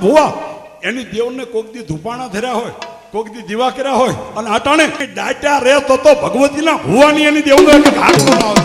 ભુવા એની દેવને કોક દી ધુપાણા ધર્યા હોય, કોક દી દીવા કર્યા હોય, અને અટાણે ડાટા રે તો ભગવતીના ભુવાની એની દેવનો એક હાથ ન આવે.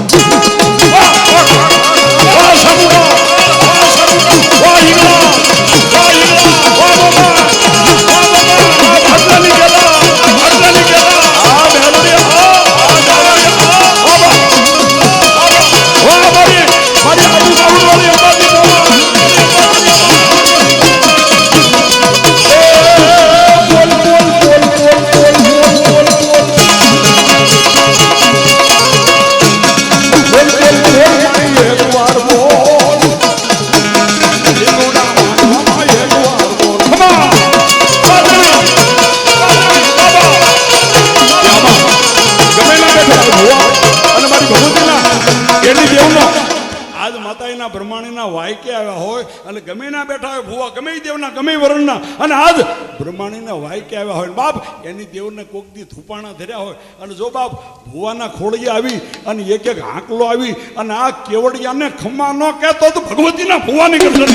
બ્રહ્માણીના વાયકે આવ્યા હોય અને ગમે ના બેઠા હોય ભુવા, ગમે દેવના ગમે વરણના, અને આજ બ્રહ્માણીના વાયકે આવ્યા હોય બાપ એની દેવને કોક દી થૂપાણા ધર્યા હોય, અને જો બાપ ભુવાના ખોળિયા આવી અને એક એક હાંકલો આવી અને આ કેવડિયાને ખમ્મા ન કહેતો તો ભગવતીના ભુવાની કરશે.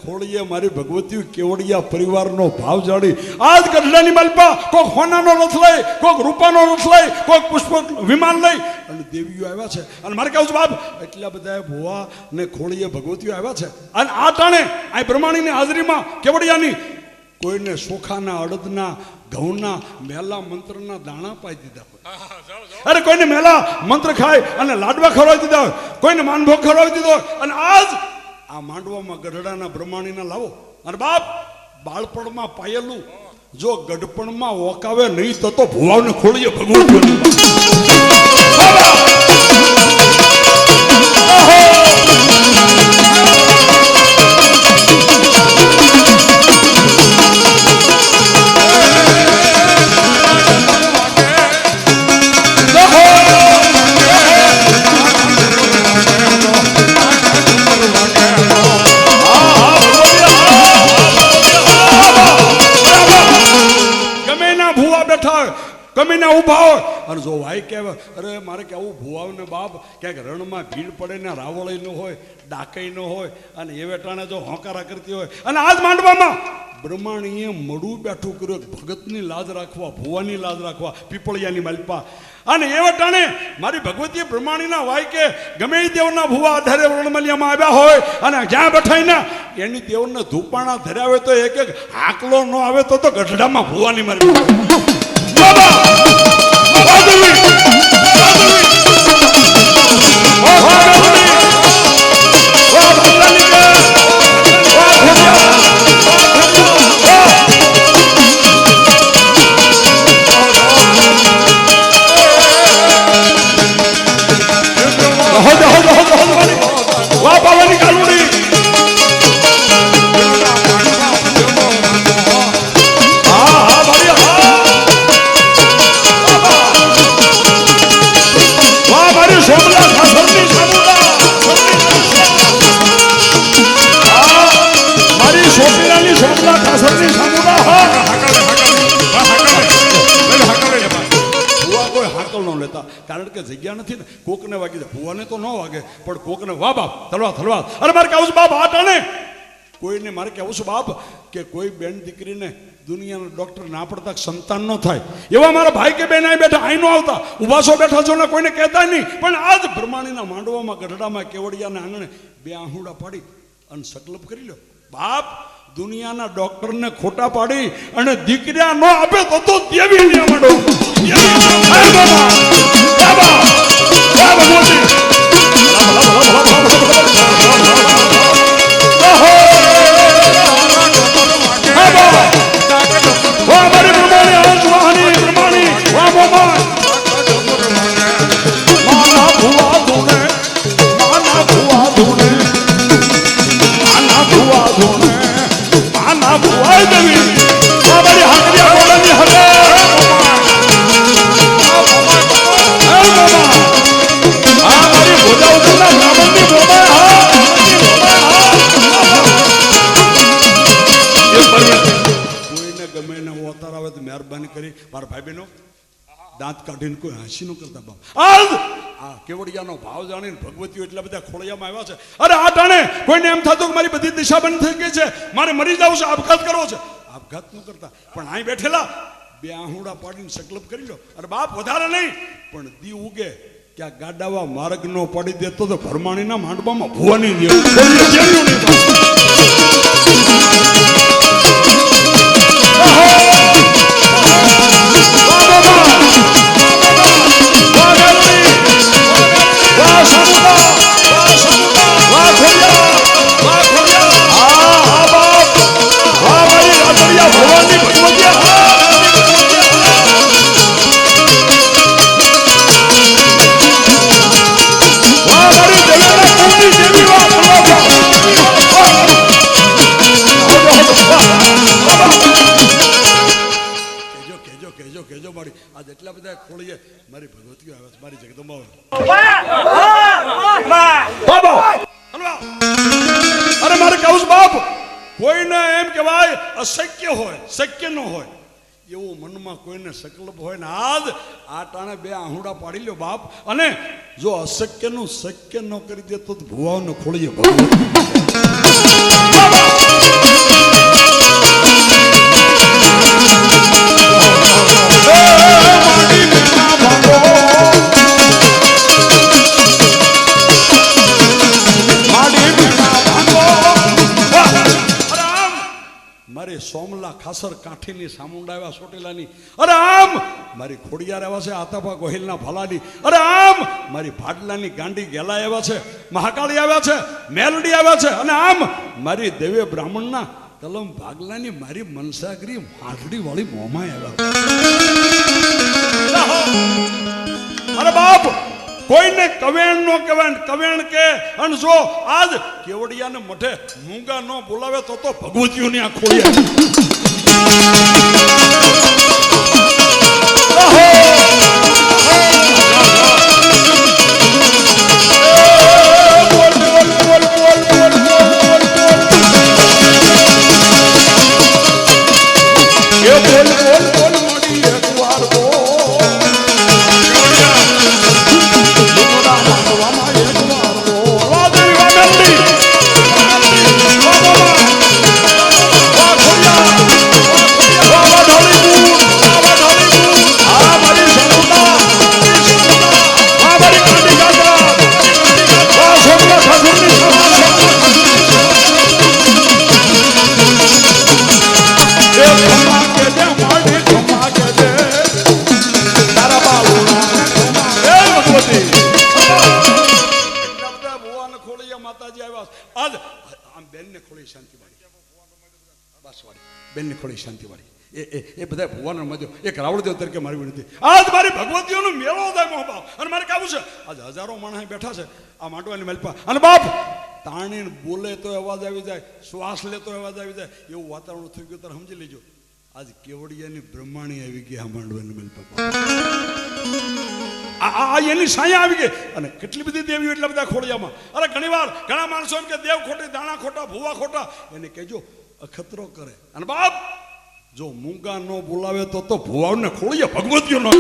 ખોળીએ મારી ભગવતી કેવડિયા પરિવારનો ભાવ જાણી આજ ગઢડાની માલપા કોક હોનાનો રથ લઈ, કોક રૂપાનો રથ લઈ, કોક પુષ્પ વિમાન લઈ અને દેવીઓ આવ્યા છે. અને મારે કહું છું બાપ એટલા બધા ભુવા ને ખોળીએ ભગવતીઓ આવ્યા છે, અને આ ટાણે આ બ્રહ્માણીની હાજરીમાં કેવડિયાની કોઈને સોખાના, અડદના, ઘઉંના મેલા મંત્રના દાણા પાઈ દીધા હોય, અરે કોઈને મેલા મંત્ર ખાય અને લાડવા ખવડાવી દીધા હોય, કોઈને માનભોગ ખવડાવી દીધો હોય, અને આજ આ માંડવામાં ગઢડાના બ્રહ્માણીના લાવો. અને બાપ બાળપણમાં પાયેલું જો ગઢપણમાં ઓકાવે નહીં તો ભુવાને ખોળીએ ભગવતી. ગમીને ઉભા હોય અને જો વાય કહેવાય અરે મારે કેવું ભુવાને બાપ ક્યાંક રણમાં ભીડ પડે ને રાવળી ન હોય, ડાકઈ ન હોય, અને એ વેટાણે જો હોંકારા કરતી હોય, અને આજ માંડવામાં બ્રહ્માણીએ મળું બેઠું કર્યું ભગતની લાજ રાખવા, ભુવાની લાજ રાખવા, પીપળિયાની માલપા, અને એ વેટાણે મારી ભગવતી બ્રહ્માણીના વાય કે ગમે દેવના ભુવા આધારે રણમલિયામાં આવ્યા હોય અને જ્યાં બેઠાઈને એની દેવને ધૂપાણા ધર્યા હોય તો એક એક હાકલો ન આવે તો ગઢડામાં ભુવાની મારી જગ્યા નથી ને કોકને વાગી જાય, ભુવાને તો ન વાગે પણ કોકને વાહ બાપ તલવાર. અરે મારે કહેવું છે બાપ આ ટાણે કોઈને મારે કહેવું છે બાપ કે કોઈ બેન દીકરીને દુનિયાના ડોક્ટર ના પડતા સંતાન ન થાય એવા મારા ભાઈ કે બેન અહીં બેઠા અહીં નો આવતા ઉભાસો બેઠા છો ને કોઈને કહેતા નહીં, પણ આજ બ્રહ્માણીના માંડવામાં ગઢડામાં કેવડિયાના આંગણે 2 આહુડા પાડી અને સંકલ્પ કરી લો બાપ દુનિયાના ડોક્ટરને ખોટા પાડી અને દીકરીયા ન આપે તો દેવી માંડો મારા ભાઈ બહેનો દાંત કાઢીને કોઈ હાંસી નું કરતા બાપ આ કેવડિયાનો ભાવ જાણીને ભગવતીઓ એટલા બધા ખોળિયામાં આવ્યા છે. અરે આ ટાણે કોઈને એમ થતું કે મારી બધી દિશા બંધ થઈ ગઈ છે, મારે મરી જવું છે, આપઘાત કરવો છે, આપઘાત ન કરતા પણ અહીં બેઠેલા 2 આહુડા પાડીને સંકલ્પ કરી લો. અરે બાપ વધારે નહીં પણ દી ઉગે ક્યાં ગાડાવા માર્ગ નો પડી દેતો તો ભરમાણીના માંડવામાં ભુવાની એટલા બધા ખોળીએ મારી ભગવતીઓ આવે છે, મારી જગદંબા અરે મારે કહું છું બાપ કોઈને એમ કહેવાય અશક્ય હોય શક્ય ન હોય એવું મનમાં કોઈને સંકલ્પ હોય ને આજ આ ટાણે 2 આહુડા પાડી લ્યો બાપ અને જો અશક્યનું શક્ય ન કરી દે તો ભુવાઓને ખોળીએ મારી સોમલા ખાસર કાઠીની સામુંડા આવ્યા સોટેલાની, અરે આમ મારી ખોડિયાર આવ્યા છે આતાપા ગોહિલના ભાલાની, અરે આમ મારી ભાડલાની ગાંડી ગેલા આવ્યા છે, મહાકાળી આવ્યા છે, મેલડી આવ્યા છે, અને આમ મારી દેવે બ્રાહ્મણના કલમ ભાગલાની મારી મનસાગરી હાથડી વાળી મોમાં આવ્યા. અરે બાપ કોઈને કવેણ નો કવેણ કવેણ કે અને જો આજ કેવડિયાને મઠે મૂંગા નો બોલાવે તો ભગવતીઓની આ ખોળિયા બેનને ખોળી શાંતિવાળી એ બધા ભગવાનનો મધ્ય એક રાવળદેવ તરીકે મારી વિનંતી આજ મારી ભગવતીઓનો મેળો થાય મોહભાવ અને મારે કાવું છે આજ હજારો માણસ બેઠા છે આ માંડવાની મલપા અને બાપ તાણીને બોલે તો અવાજ આવી જાય શ્વાસ લે તો અવાજ આવી જાય એવું વાતાવરણ થઈ ગયું ત્યારે સમજી લેજો આજ કેવડિયાની બ્રહ્માણી આવી ગઈ આ માંડવાની મલપા આ એની સાયા આવી ગઈ અને કેટલી બધી દેવીઓ એટલા બધા ખોડિયામાં અરે ઘણીવાર ઘણા માણસો એમ કે દેવ ખોટી દાણા ખોટા ભૂવા ખોટા એને કહેજો અખતરો કરે અને બાપ જો મૂંગા નો બોલાવે તો ભુવાઓને ખોળીએ ભગવતીઓ નો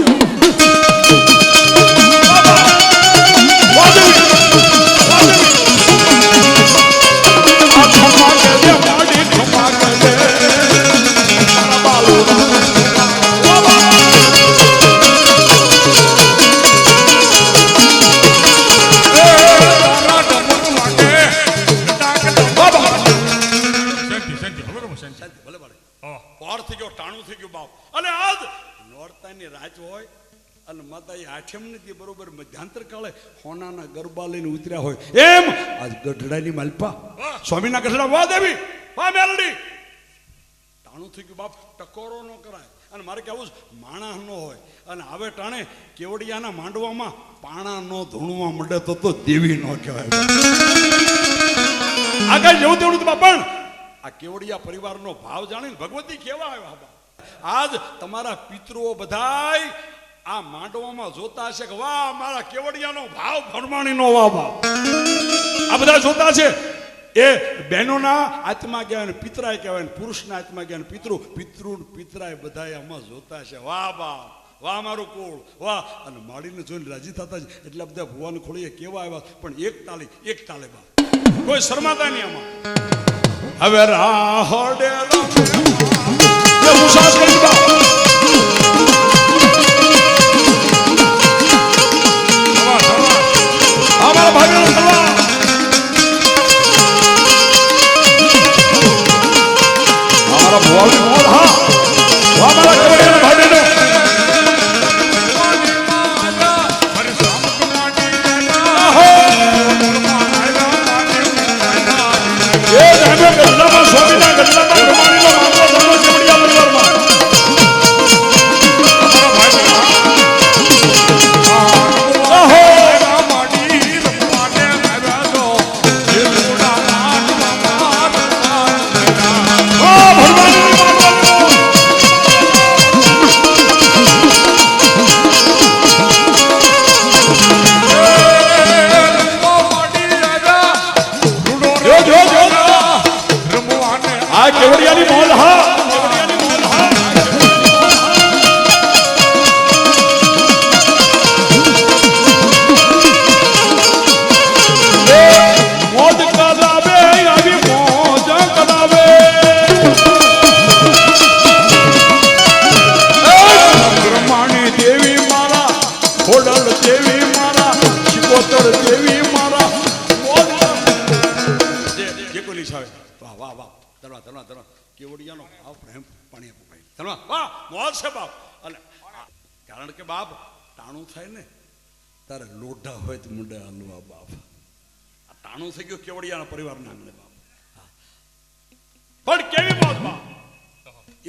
બરોબર મધ્યાંતર કાળે હોનાના ગરબા લઈને ઉતર્યા હોય એમ આજ ગઢડાની માલપા સ્વામીના ગઢડા વાહ દેવી વાહ મેલડી ટાણું થઈ ગયું બાપ ટકોરો ન કરાય અને મારે કેવું માણસ ન હોય અને હવે ટાણે કેવડિયાના માંડવામાં પાણા નો ધૂણવા મળે તો દેવી ન કહેવાય આગળ જેવું તેવું પણ આ કેવડિયા પરિવારનો ભાવ જાણીને ભગવતી કેવા આવ્યા આજ તમારા પિતૃઓ બધાય આ માંડવામાં જોતા છે કે વાહ મારા કેવડિયાનો ભાવ ફરમાણીનો વાહ બાપ આ બધા જોતા છે એ બહેનોના આત્મા કહેવાય પિતરાય કહેવાય પુરુષના આત્મા કહેવાય પિતૃ પિતરાય બધા આમાં જોતા છે વાહ બાપ વાહ મારું કુળ વાહ અને માડીને જોઈને રાજી થતા છે એટલા બધા ભુવાને ખોળીએ કેવા આવ્યા પણ એક તાલે બાપ કોઈ શરમાતા નહીં આમાં હવે રાહડે મુસાસ કરી બાપ हमारा भाई हमारा बुआ भी बहुत हाँ हमारा केवड़िया भाई बहनों ये जाने गल्ला में स्वामी ना गल्ला में प्रमाणी लो मांगो धर्म केवड़िया परिवार में केवड़ियानी मोल हाँ मौज करावे अभी मौज करावे ब्रह्माणी देवी मारा खोडल देवी मारा शिकोतर देवी मारा ये को लिखा है वाह वाह वाह ધરવા કેવડિયાનો ભાવ પ્રેમ પાણી આપો ભાઈ ધરવા વાહ મોજ છે બાપ અને કારણ કે બાપ ટાણું થાય ને તારે લોઢા હોય તો મુંડે હલવા બાપ આ ટાણું થઈ ગયું કેવડિયાના પરિવારના આંગણે બાપ પણ કેવી મોજ બાપ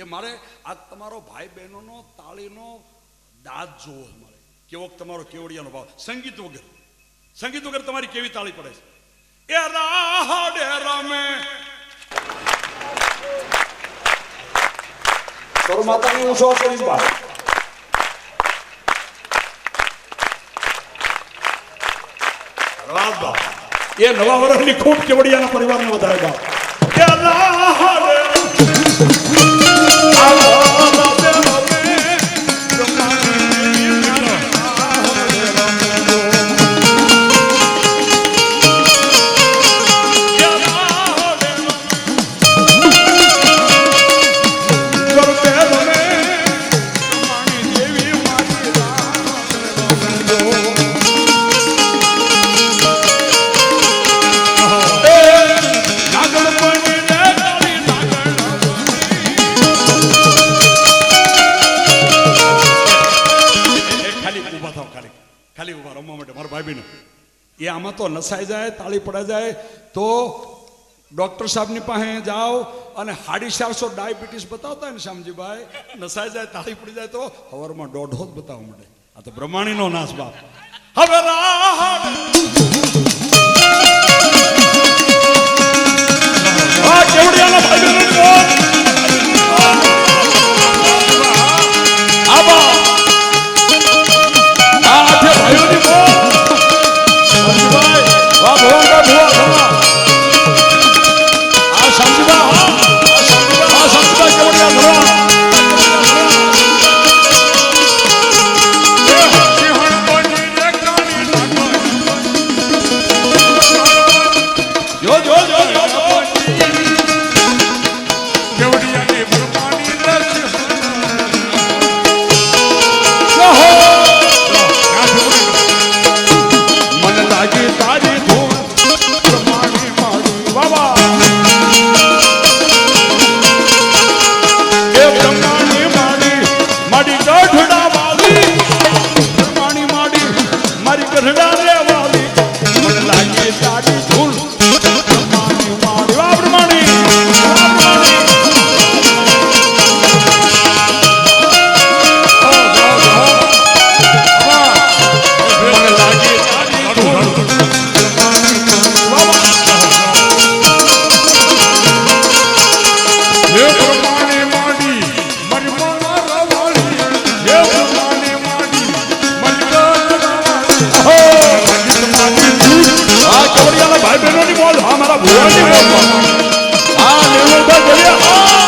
એ મારે આ તમારો ભાઈ બહેનોનો તાળીનો દાદ જોવો મારે કેવો તમારો કેવડિયાનો ભાવ સંગીત વગર તમારી કેવી તાળી પડે છે એ રાહડે રમે સૌ માતાની હું શો કરીશ બા એ નવા વર્ષની ખૂબ કેવડિયાના પરિવારને વધારે બા કે એ આમાં તો નસાઈ જાય તાળી પડા જાય તો ડોક્ટર સાહેબની પાસે જાઓ અને 450 ડાયાબિટીસ બતાવતા ને શ્યામજીભાઈ નસાઈ જાય તાળી પડી જાય તો હવારમાં 1.5 જ બતાવવા મળે આ તો બ્રહ્માણીનો નાશ બાપ હવે કેવડિયાના ભાઈ ભાઈ બહેનોની મોજ, હા મારા ભુવાની મોજ, હા નિર્મલભાઈ બોલ્યા.